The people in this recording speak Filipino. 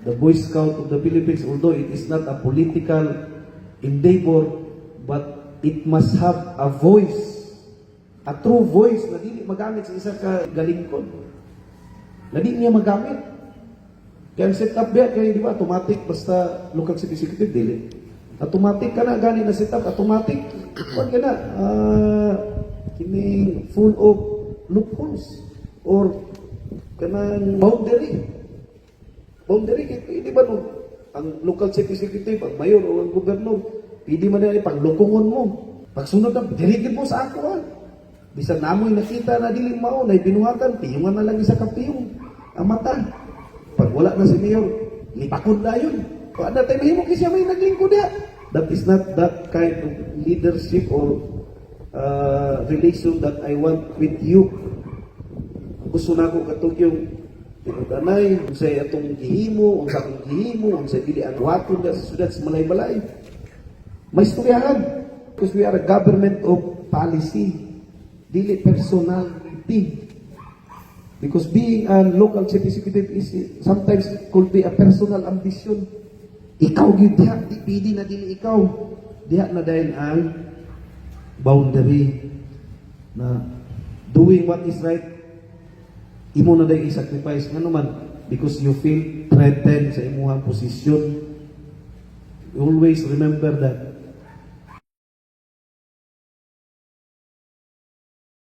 the Boy Scout of the Philippines, although it is not a political endeavor, but it must have a voice, a true voice na dili magamit sa isa ka galingkod. Na di niya magamit. Kaya ang set up biya, kaya di ba, automatic, basta local city executive, dili. Automatic ka na, gani na set up, automatic. Huwag ka na, kining full of loopholes or kanang boundary. Boundary, hindi ba no? Ang local chief executive, ang mayor o ang gobernador, pwede man na panglukungon mo. Pagsunod na, dirigid mo sa ako ha. Bisan namoy nakita na diling mao, na binuhatan, piyungan na lang isa ka piyong ang mata. Pag wala na si mayor, lipakod na yun. Kung ano tayo mahimok siya may naglingkod niya. That is not that kind of leadership or relation that I want with you. Gusto na ko katong yung kanay, kung sa'y atong gihimo, kung sa akong gihimo, kung sa'y pili ang waton sa syudad sa malay-balay. May istoryahan. Because we are a government of policy, dili personality. Because being a local chief executive is sometimes could be a personal ambition. Ikaw gyud diha, di pili na dili ikaw. Diha na dahil ang boundary na doing what is right. Imo na dahil i-sacrifice nga naman because you feel threatened sa imuhang posisyon. Always remember that